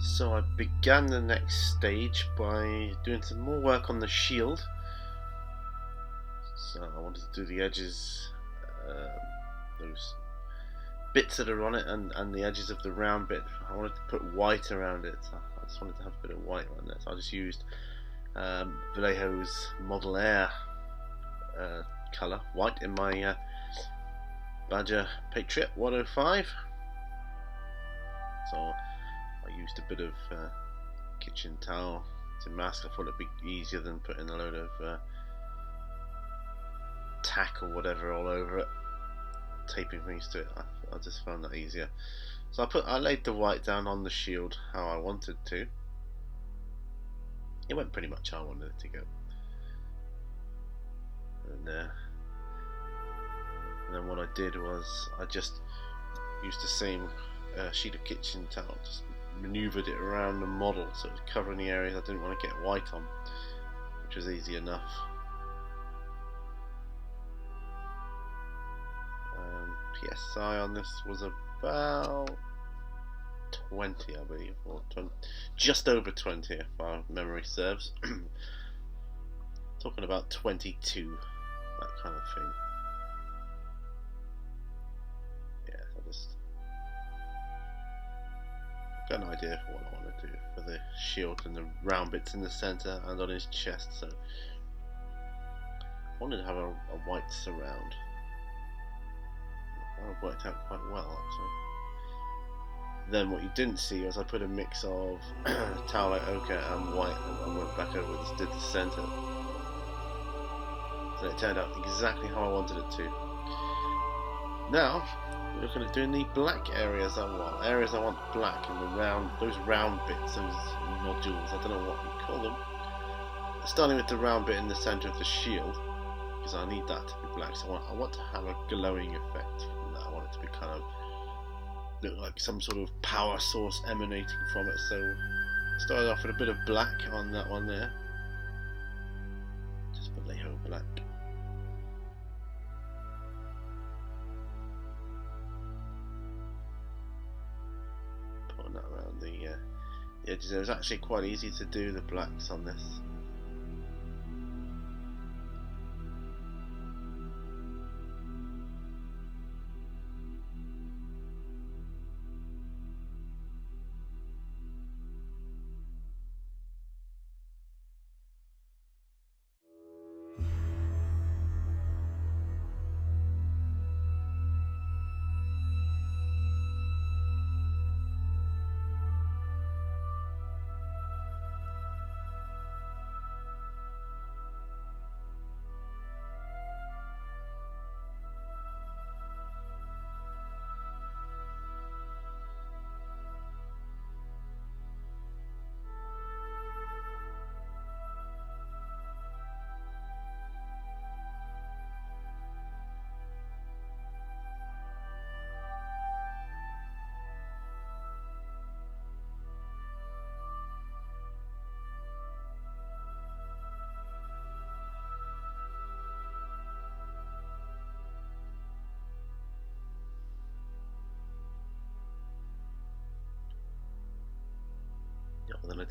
So I began the next stage by doing some more work on the shield. So I wanted to do the edges, those bits that are on it, and the edges of the round bit. I wanted to put white around it. So I just wanted to have a bit of white around it. So I just used Vallejo's Model Air colour, white, in my Badger Patriot 105. So I used a bit of kitchen towel to mask. I thought it'd be easier than putting a load of tack or whatever all over it, taping things to it. I just found that easier. So I laid the white down on the shield how I wanted to. It went pretty much how I wanted it to go. And then what I did was I just used the same sheet of kitchen towel, just manoeuvred it around the model so it was covering the areas I didn't want to get white on, which was easy enough. PSI on this was about 20, I believe, or 20, just over 20 if my memory serves. Talking about 22, that kind of thing. Yeah, I just got an idea for what I want to do for the shield and the round bits in the centre and on his chest. So I wanted to have a white surround. That worked out quite well, actually. Then what you didn't see was I put a mix of Towelite Ochre and white, and went back over and did the centre. So it turned out exactly how I wanted it to. Now we're looking at doing the black areas I want black, and those round bits, those nodules, I don't know what you call them. Starting with the round bit in the centre of the shield, because I need that to be black. So I want to have a glowing effect from that. I want it to be kind of look like some sort of power source emanating from it. So started off with a bit of black on that one there. Just Vallejo black. Putting that around the edges. It was actually quite easy to do the blacks on this. Then I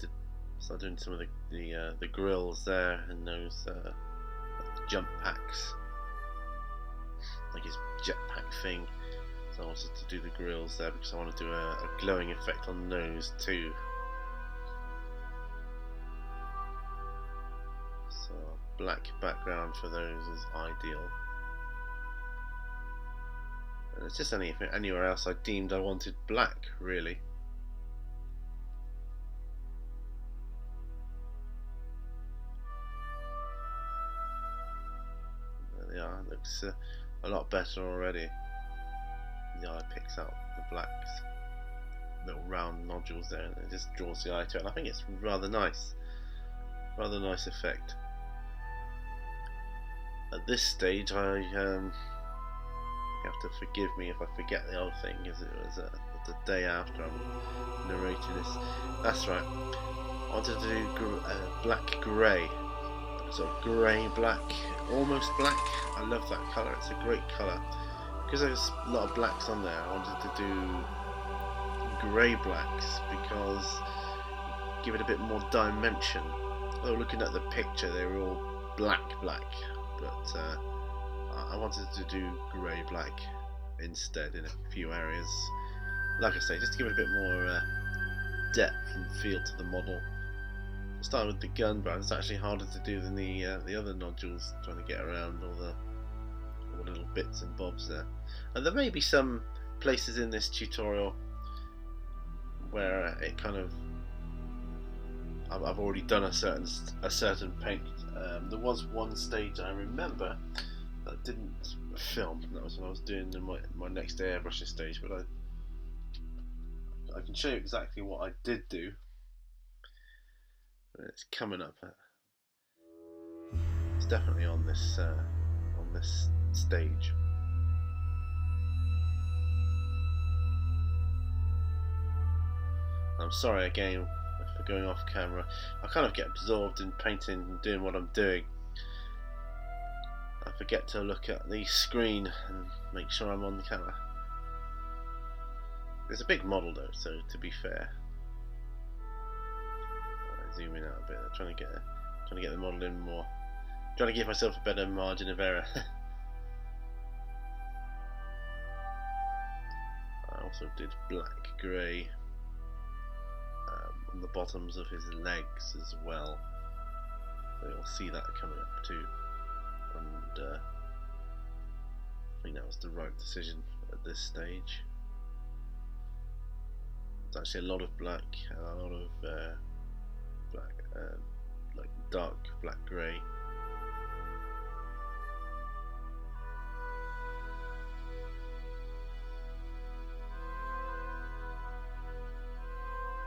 started doing some of the grills there, and those jump packs, like his jetpack thing. So I wanted to do the grills there because I want to do a glowing effect on those too. So black background for those is ideal. And it's just anywhere else I deemed I wanted black, really. Yeah, it looks a lot better already. The eye picks out the blacks, little round nodules there, and it just draws the eye to it. And I think it's rather nice effect. At this stage, you have to forgive me if I forget the other thing, because it was the day after I'm narrating this. That's right. I wanted to do black grey. Sort of grey black, almost black. I love that colour, it's a great colour. Because there's a lot of blacks on there, I wanted to do grey blacks, because give it a bit more dimension. Although looking at the picture, they were all black, but I wanted to do grey black instead in a few areas. Like I say, just to give it a bit more depth and feel to the model. Starting with the gun, but it's actually harder to do than the other nodules, trying to get around all the little bits and bobs there. And there may be some places in this tutorial where it kind of I've already done a certain paint. There was one stage I remember that didn't film. That was when I was doing my next day airbrushing stage, but I can show you exactly what I did do. It's coming up. It's definitely on this stage. I'm sorry again for going off camera. I kind of get absorbed in painting and doing what I'm doing. I forget to look at the screen and make sure I'm on the camera. It's a big model though, so to be fair, zoom in out a bit. I'm trying to get the model in more. Trying to give myself a better margin of error. I also did black grey on the bottoms of his legs as well, so you'll see that coming up too. And I think that was the right decision at this stage. It's actually a lot of black, a lot of black, like dark black grey.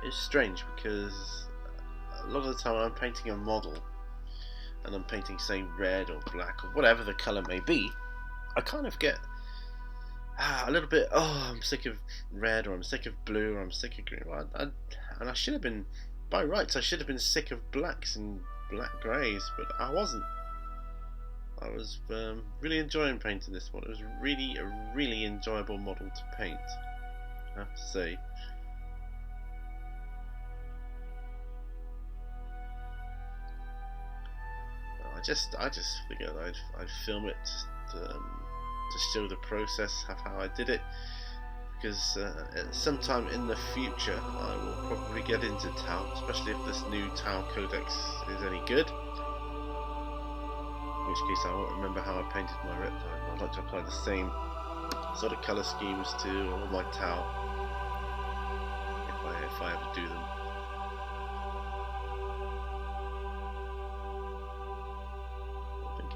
It's strange because a lot of the time when I'm painting a model and I'm painting, say, red or black or whatever the colour may be, I kind of get a little bit, oh, I'm sick of red, or I'm sick of blue, or I'm sick of green. And I should have been, by rights, I should have been sick of blacks and black greys, but I wasn't. I was really enjoying painting this one. It was really a really enjoyable model to paint, I have to say. I just figured I'd film it to show the process of how I did it, because at some time in the future I will probably get into Tau, especially if this new Tau codex is any good, in which case I won't remember how I painted my Riptide. I'd like to apply the same sort of colour schemes to all my Tau if I ever do them.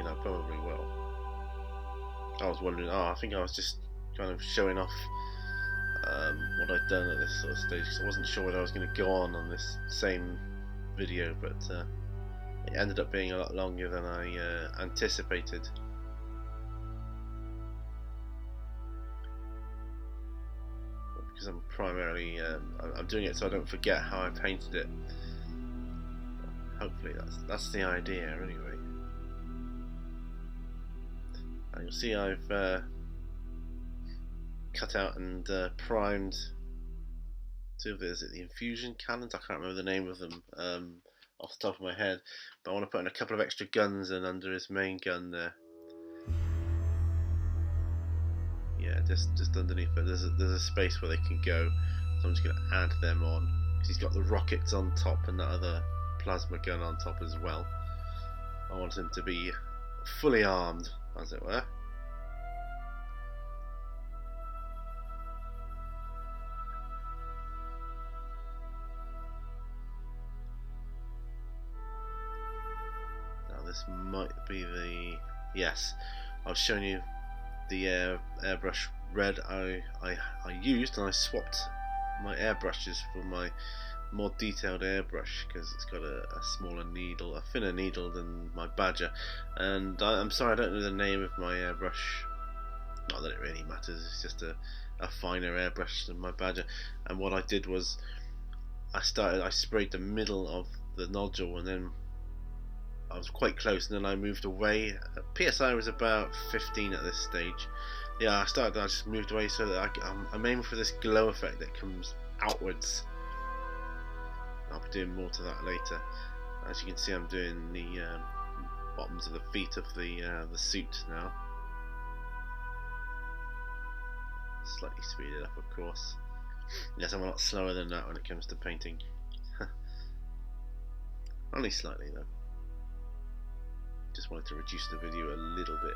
I probably will. I was wondering, I think I was just kind of showing off what I'd done at this sort of stage, because I wasn't sure whether I was going to go on this same video, but it ended up being a lot longer than I anticipated. Because I'm primarily I'm doing it so I don't forget how I painted it. Hopefully that's the idea anyway. And you'll see I've cut out and primed two of the, is it the infusion cannons? I can't remember the name of them off the top of my head, but I want to put in a couple of extra guns in under his main gun there. Yeah, just underneath it. There's a space where they can go, so I'm just going to add them on, because he's got the rockets on top and that other plasma gun on top as well. I want him to be fully armed, as it were. Now this might be the, yes, I was showing you the airbrush red I used, and I swapped my airbrushes for my more detailed airbrush because it's got a smaller needle, a thinner needle than my Badger. And I'm sorry I don't know the name of my airbrush, not that it really matters, it's just a finer airbrush than my Badger. And what I did was I sprayed the middle of the nodule, and then I was quite close, and then I moved away. PSI was about 15 at this stage. Yeah, I just moved away so that I'm aiming for this glow effect that comes outwards. I'll be doing more to that later. As you can see, I'm doing the bottoms of the feet of the suit now. Slightly speeded up, of course. Yes, I'm a lot slower than that when it comes to painting. Only slightly though. Just wanted to reduce the video a little bit.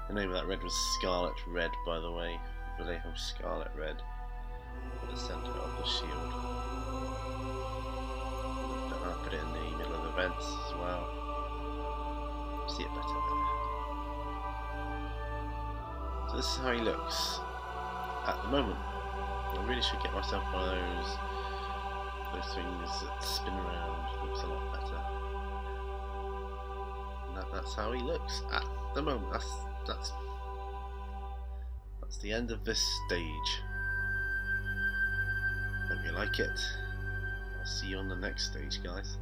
The name of that red was Scarlet Red, by the way. Vallejo Scarlet Red for the centre of the shield. I'll put it in the middle of the vents as well. See it better there. So this is how he looks at the moment. I really should get myself one of those things that spin around. Looks a lot better. And that's how he looks at the moment. That's the end of this stage. Hope you like it. I'll see you on the next stage, guys.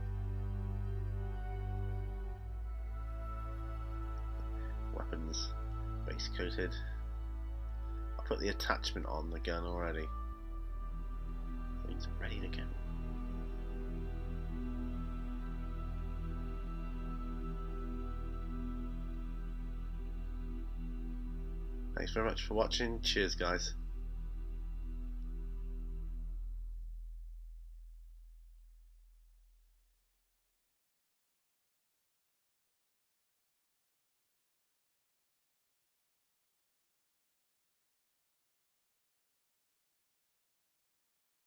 Weapons base coated. I put the attachment on the gun already. Things are ready to go. Thanks very much for watching. Cheers, guys.